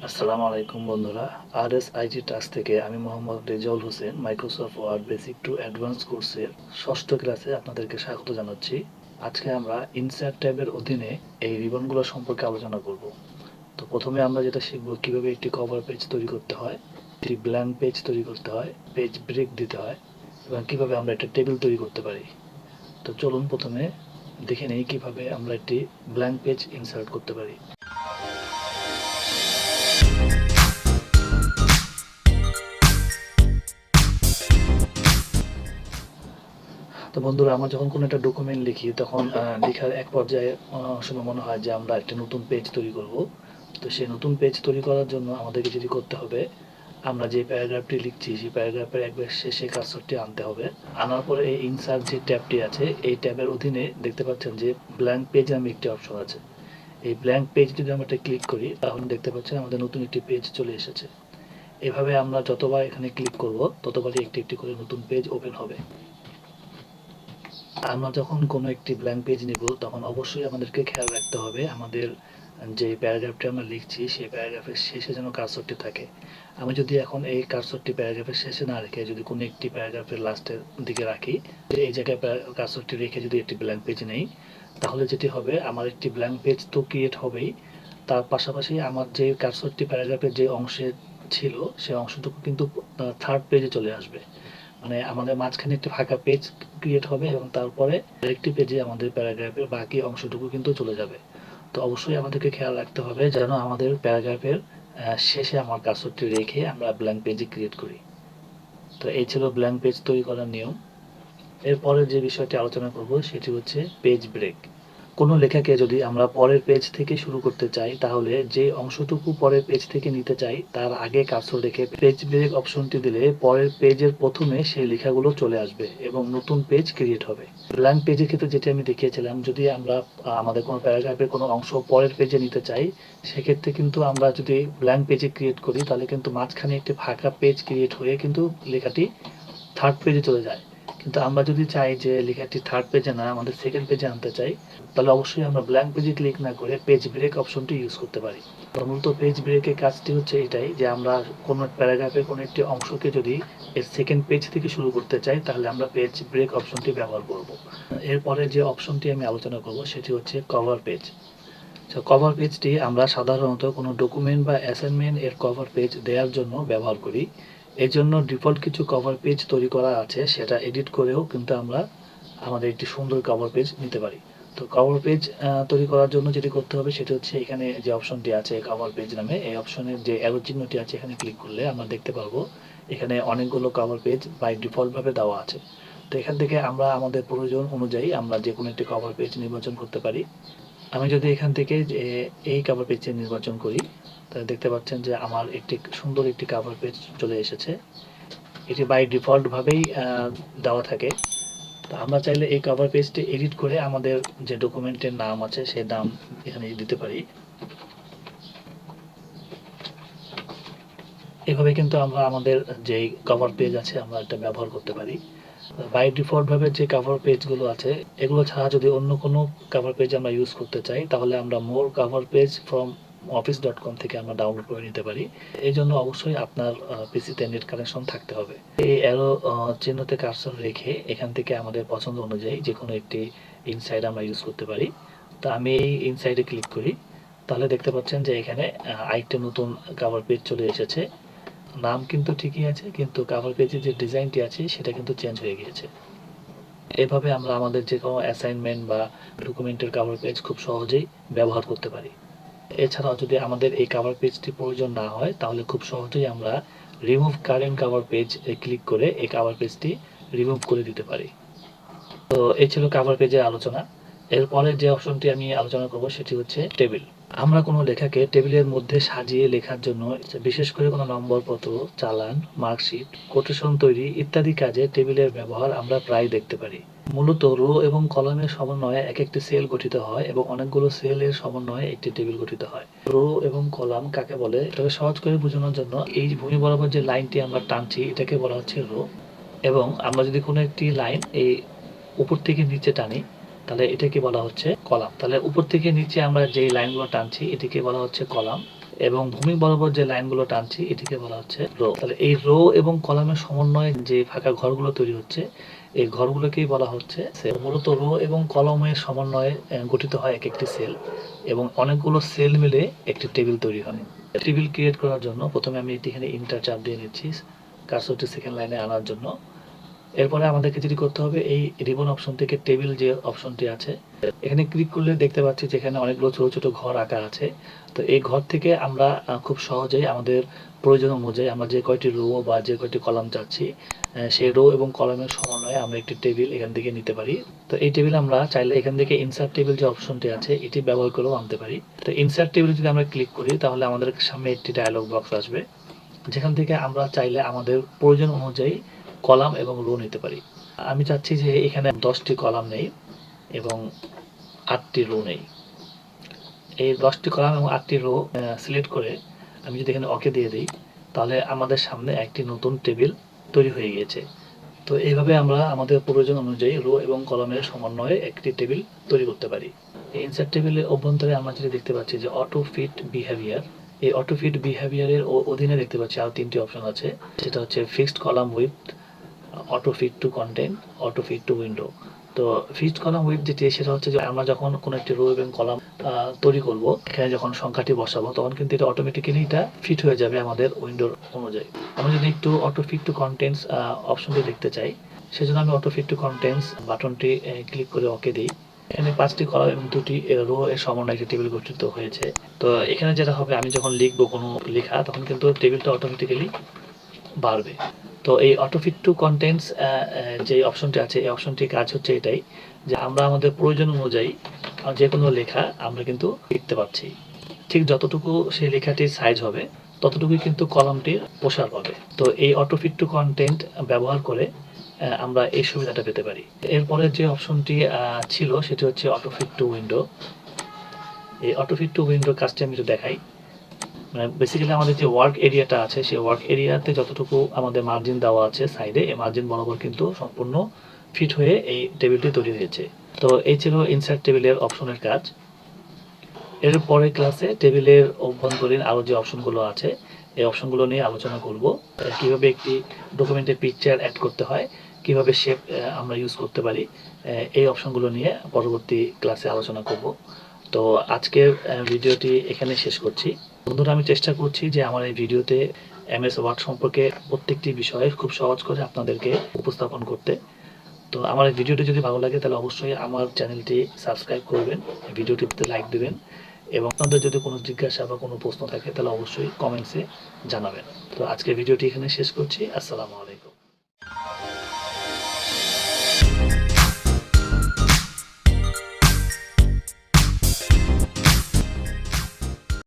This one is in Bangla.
আসসালামু আলাইকুম বন্ধুরা। আরএসআইটি টাস্ক থেকে আমি Mohammad Rezaul Hossain Microsoft Word basic to advance কোর্সের ষষ্ঠ ক্লাসে আপনাদেরকে স্বাগত জানাচ্ছি। আজকে আমরা ইনসার্ট ট্যাবের অধীনে এই রিবনগুলো সম্পর্কে আলোচনা করব। তো প্রথমে আমরা যেটা শিখব কিভাবে একটি কভার পেজ তৈরি করতে হয়, একটি ব্ল্যাঙ্ক পেজ তৈরি করতে হয়, পেজ ব্রেক দিতে হয় এবং কিভাবে আমরা একটা টেবিল তৈরি করতে পারি। তো চলুন প্রথমে দেখে নেই কিভাবে আমরা একটি ব্ল্যাঙ্ক পেজ ইনসার্ট করতে পারি। তো বন্ধুরা, আমরা যখন কোনো একটা ডকুমেন্ট লিখি তখন লেখার এক পর্যায়ে সময় মনে হয় যে আমরা একটা নতুন পেজ তৈরি করব। তো সেই নতুন পেজ তৈরি করার জন্য আমাদেরকে যেটি করতে হবে, আমরা যে প্যারাগ্রাফটি লিখছি সেই প্যারাগ্রাফের একবার শেষে কার্সরটি আনতে হবে। আনার পরে এই ইনসার্ট যে ট্যাবটি আছে এই ট্যাবের অধীনে দেখতে পাচ্ছেন যে ব্ল্যাঙ্ক পেজ নামে একটি অপশন আছে। এই ব্ল্যাঙ্ক পেজ যদি আমরা এটা ক্লিক করি তাহলে দেখতে পাচ্ছেন আমাদের নতুন একটি পেজ চলে এসেছে। এভাবে আমরা যতবার এখানে ক্লিক করব ততবারই একটি একটি করে নতুন পেজ ওপেন হবে। আমরা যখন কোনো একটি ব্ল্যাঙ্ক পেজ নিব তখন অবশ্যই আমাদেরকে খেয়াল রাখতে হবে আমাদের যে প্যারাগ্রাফটি আমরা লিখছি সেই প্যারাগ্রাফের শেষে যেন কার্সরটি থাকে। আমি যদি এখন এই কার্সরটি প্যারাগ্রাফের শেষে না রেখে যদি কোনো একটি প্যারাগ্রাফের লাস্টের দিকে রাখি, এই জায়গায় কার্সরটি রেখে যদি একটি ব্ল্যাঙ্ক পেজ নেই, তাহলে যেটি হবে আমার একটি ব্ল্যাঙ্ক পেজ তো ক্রিয়েট হবেই, তার পাশাপাশি আমার যে কার্সরটি প্যারাগ্রাফের যে অংশে ছিল সেই অংশটুকু কিন্তু থার্ড পেজে চলে আসবে। মানে আমাদের মাঝখানে একটি ফাঁকা পেজ ক্রিয়েট হবে এবং তারপরে আরেকটি পেজে আমাদের প্যারাগ্রাফের বাকি অংশটুকু কিন্তু চলে যাবে। তো অবশ্যই আমাদেরকে খেয়াল রাখতে হবে যেন আমাদের প্যারাগ্রাফের শেষে আমার কার্সরটি রেখে আমরা ব্ল্যাঙ্ক পেজে ক্রিয়েট করি। তো এই ছিল ব্ল্যাঙ্ক পেজ তৈরি করার নিয়ম। এরপরে যে বিষয়টি আলোচনা করব সেটি হচ্ছে পেজ ব্রেক। কোনো লেখাকে যদি আমরা পরের পেজ থেকে শুরু করতে চাই তাহলে যে অংশটুকু পরের পেজ থেকে নিতে চাই তার আগে কার্সর রেখে পেজ ব্রেক অপশনটি দিলে পরের পেজের প্রথমে সেই লেখাগুলো চলে আসবে এবং নতুন পেজ ক্রিয়েট হবে। ব্ল্যাঙ্ক পেজের ক্ষেত্রে যেটি আমি দেখিয়েছিলাম, যদি আমরা আমাদের কোনো প্যারাগ্রাফের কোনো অংশ পরের পেজে নিতে চাই সেক্ষেত্রে কিন্তু আমরা যদি ব্ল্যাঙ্ক পেজে ক্রিয়েট করি তাহলে কিন্তু মাঝখানে একটি ফাঁকা পেজ ক্রিয়েট হয়ে কিন্তু লেখাটি থার্ড পেজে চলে যায়। কিন্তু আমরা যদি চাই যে লেখাটি থার্ড পেজে না আমাদের সেকেন্ড পেজে আনতে চাই, তাহলে অবশ্যই আমরা ব্ল্যাঙ্ক পেজে ক্লিক না করে পেজ ব্রেক অপশনটি ইউজ করতে পারি। মূলত পেজ ব্রেকের কাজটি হচ্ছে এটাই যে আমরা কোনো প্যারাগ্রাফের কোনো একটি অংশকে যদি এর সেকেন্ড পেজ থেকে শুরু করতে চাই তাহলে আমরা পেজ ব্রেক অপশনটি ব্যবহার করব। এরপরে যে অপশনটি আমি আলোচনা করব সেটি হচ্ছে কভার পেজ। কভার পেজটি আমরা সাধারণত কোনো ডকুমেন্ট বা অ্যাসাইনমেন্ট এর কভার পেজ দেওয়ার জন্য ব্যবহার করি। এর জন্য ডিফল্ট কিছু কভার পেজ তৈরি করা আছে, সেটা এডিট করেও কিন্তু আমরা আমাদের একটি সুন্দর কভার পেজ নিতে পারি। তো কভার পেজ তৈরি করার জন্য যেটি করতে হবে সেটি হচ্ছে এখানে যে অপশনটি আছে কভার পেজ নামে, এই অপশনের যে অ্যারো চিহ্নটি আছে এখানে ক্লিক করলে আমরা দেখতে পারবো এখানে অনেকগুলো কভার পেজ বাই ডিফল্টভাবে দেওয়া আছে। তো এখান থেকে আমরা আমাদের প্রয়োজন অনুযায়ী আমরা যে কোনো একটি কভার পেজ নির্বাচন করতে পারি। আমি যদি এখান থেকে যে এই কভার পেজটি নির্বাচন করি তাহলে দেখতে পাচ্ছেন যে আমার একটি সুন্দর একটি কভার পেজ চলে এসেছে। এটি বাই ডিফল্ট ভাবেই দেওয়া থাকে। তো আমরা চাইলে এই কভার পেজটি এডিট করে আমাদের যে ডকুমেন্টের নাম আছে সেই নাম এখানে দিতে পারি। এভাবে কিন্তু আমরা আমাদের যেই কভার পেজ আছে আমরা এটা ব্যবহার করতে পারি। বাই ডিফল্ট ভাবে যে কভার পেজগুলো আছে এগুলো ছাড়া যদি অন্য কোনো কভার পেজ আমরা ইউজ করতে চাই তাহলে আমরা মোর কভার পেজ ফ্রম office.com থেকে আমরা ডাউনলোড করে নিতে পারি। এই জন্য অবশ্যই আপনার পিসিতে নেট কানেকশন থাকতে হবে। এই অ্যারো চিহ্নতে কার্সর রেখে এখান থেকে আমাদের পছন্দ অনুযায়ী যে কোনো একটি ইনসাইড আমরা ইউজ করতে পারি। তো আমি এই ইনসাইডে ক্লিক করি, তাহলে দেখতে পাচ্ছেন যে এখানে আরেকটা নতুন কভার পেজ চলে এসেছে। নাম কিন্তু ঠিকই আছে কিন্তু কভার পেজের যে ডিজাইনটি আছে সেটা কিন্তু চেঞ্জ হয়ে গিয়েছে। এভাবে আমরা আমাদের যে কোনো অ্যাসাইনমেন্ট বা ডকুমেন্টের কভার পেজ খুব সহজেই ব্যবহার করতে পারি। এছাড়াও যদি আমাদের এই কভার পেজটি প্রয়োজন না হয় তাহলে খুব সহজেই আমরা remove current cover page click করে এই কভার পেজটি রিমুভ করে দিতে পারি। তো এই ছিল কভার পেজের আলোচনা। এরপরে যে অপশনটি আমি আলোচনা করব সেটি হচ্ছে টেবিল। আমরা কোনো লেখাকে টেবিলের মধ্যে সাজিয়ে লেখার জন্য বিশেষ করে কোনো নম্বরপত্র, চালান, মার্কশিট, কোটেশন তৈরি ইত্যাদি কাজে টেবিলের ব্যবহার আমরা প্রায় দেখতে পারি। মূলত রো এবং কলামের সমন্বয়ে এক একটি সেল গঠিত হয় এবং অনেকগুলো সেলের সমন্বয়ে একটি টেবিল গঠিত হয়। রো এবং কলাম কাকে বলে তবে সহজ করে বোঝানোর জন্য এই ভূমি বরাবর যে লাইনটি আমরা টানছি এটাকে বলা হচ্ছে রো, এবং আমরা যদি কোনো একটি লাইন এই উপর থেকে নিচে টানি তাহলে এটাকে বলা হচ্ছে কলাম। তাহলে উপর থেকে নিচে আমরা যে লাইনগুলো টানছি এটিকে বলা হচ্ছে কলাম, এবং ভূমি বরাবর যে লাইনগুলো টানছি এটিকে বলা হচ্ছে রো। তাহলে এই রো এবং কলামের সমন্বয়ে যে ফাঁকা ঘরগুলো তৈরি হচ্ছে এই ঘরগুলোকেই বলা হচ্ছে সেল। মূলত রো এবং কলমের সমন্বয়ে গঠিত হয় এক একটি সেল এবং অনেকগুলো সেল মিলে একটি টেবিল তৈরি হয়। টেবিল ক্রিয়েট করার জন্য প্রথমে আমি এখানে ইন্টার চাপ দিয়ে নিচ্ছি কার্সরটি সেকেন্ড লাইনে আনার জন্য। এরপরে আমাদেরকে যেটি করতে হবে এই রিবন অপশন থেকে টেবিল যে অপশনটি আছে এখানে ক্লিক করলে দেখতে পাচ্ছি যেখানে অনেকগুলো ছোট ছোট ঘর আঁকা আছে। তো এই ঘর থেকে আমরা খুব সহজেই আমাদের প্রয়োজন অনুযায়ী আমরা যে কয়টি রো বা যে কয়টি কলাম চাচ্ছি সেই রো এবং কলামের সমন্বয়ে আমরা একটি টেবিল এখান থেকে নিতে পারি। তো এই টেবিল আমরা চাইলে এখান থেকে ইনসার্ট টেবিল যে অপশনটি আছে এটি ব্যবহার করেও আনতে পারি। তো ইনসার্ট টেবিল যদি আমরা ক্লিক করি তাহলে আমাদের সামনে একটি ডায়লগ বক্স আসবে যেখান থেকে আমরা চাইলে আমাদের প্রয়োজন অনুযায়ী কলাম এবং রো নিতে পারি। আমি চাচ্ছি যে এখানে 10টি কলাম নেই এবং 8টি রো নেই। এই 10টি কলাম এবং 8টি রো সিলেক্ট করে আমি যদি এখানে ওকে দিয়ে দিই তাহলে আমাদের সামনে একটি নতুন টেবিল তৈরি হয়ে গিয়েছে। তো এইভাবে আমরা আমাদের প্রয়োজন অনুযায়ী রো এবং কলামের সমন্বয়ে একটি টেবিল তৈরি করতে পারি। এই ইনসার্ট টেবিলের অভ্যন্তরে আমরা যেটা দেখতে পাচ্ছি যে অটো ফিট বিহেভিয়ার। এই অটো ফিট বিহেভিয়ারের অধীনে দেখতে পাচ্ছি আরও 3টি অপশন আছে। সেটা হচ্ছে fixed column width, auto fit to content, auto fit to window. তো ফিক্সড কলাম উইথ যেটি সেটা হচ্ছে যে আমরা যখন কোনো একটি রো এবং কলাম তৈরি করব এখানে যখন সংখ্যাটি বসাবো তখন কিন্তু এটা অটোমেটিক্যালি এটা ফিট হয়ে যাবে আমাদের উইন্ডোর অনুযায়ী। আমরা যদি একটু অটো ফিট টু কন্টেন্টস অপশনটি দেখতে চাই সেজন্য আমি অটো ফিট টু কন্টেন্টস বাটনটি ক্লিক করে ওকে দিই। এখানে 5টি কলাম এবং 2টি রো এর সমন্বয়ে একটি টেবিল গঠিত হয়েছে। তো এখানে যেটা হবে আমি যখন লিখবো কোনো লেখা তখন কিন্তু টেবিলটা অটোমেটিক্যালি বাড়বে। তো এই অটো ফিট টু কন্টেন্টস যে অপশনটি আছে এই অপশনটির কাজ হচ্ছে এটাই যে আমরা আমাদের প্রয়োজন অনুযায়ী যে কোনো লেখা আমরা কিন্তু লিখতে পারছি। ঠিক যতটুকু সেই লেখাটির সাইজ হবে ততটুকুই কিন্তু কলামটির প্রসার পাবে। তো এই অটো ফিট টু কন্টেন্ট ব্যবহার করে আমরা এই সুবিধাটা পেতে পারি। এরপরে যে অপশনটি ছিল সেটি হচ্ছে অটো ফিট টু উইন্ডো। এই অটো ফিট টু উইন্ডোর কাজটি আমি একটু দেখাই। মানে বেসিক্যালি আমাদের যে ওয়ার্ক এরিয়াটা আছে সেই ওয়ার্ক এরিয়াতে যতটুকু আমাদের মার্জিন দেওয়া আছে সাইডে এই মার্জিন বরাবর কিন্তু সম্পূর্ণ ফিট হয়ে এই টেবিলটি তৈরি হয়েছে। তো এই ছিল ইনসার্ট টেবিলের অপশনের কাজ। এর পরের ক্লাসে টেবিলের অভ্যন্তরীণ আরও যে অপশনগুলো আছে এই অপশনগুলো নিয়ে আলোচনা করব। কিভাবে একটি ডকুমেন্টে পিকচার অ্যাড করতে হয়, কিভাবে শেপ আমরা ইউজ করতে পারি, এই অপশনগুলো নিয়ে পরবর্তী ক্লাসে আলোচনা করব। তো আজকের ভিডিওটি এখানে শেষ করছি। বন্ধুরা, আমি চেষ্টা করছি যে আমার এই ভিডিওতে এমএস ওয়ার্ড সম্পর্কে প্রত্যেকটি বিষয়ে খুব সহজ করে আপনাদেরকে উপস্থাপন করতে। তো আমার এই ভিডিওটি যদি ভালো লাগে তাহলে অবশ্যই আমার চ্যানেলটি সাবস্ক্রাইব করবেন, ভিডিওটিতে লাইক দেবেন এবং আপনাদের যদি কোনো জিজ্ঞাসা বা কোনো প্রশ্ন থাকে তাহলে অবশ্যই কমেন্টসে জানাবেন। তো আজকের ভিডিওটি এখানে শেষ করছি। আসসালামু আলাইকুম।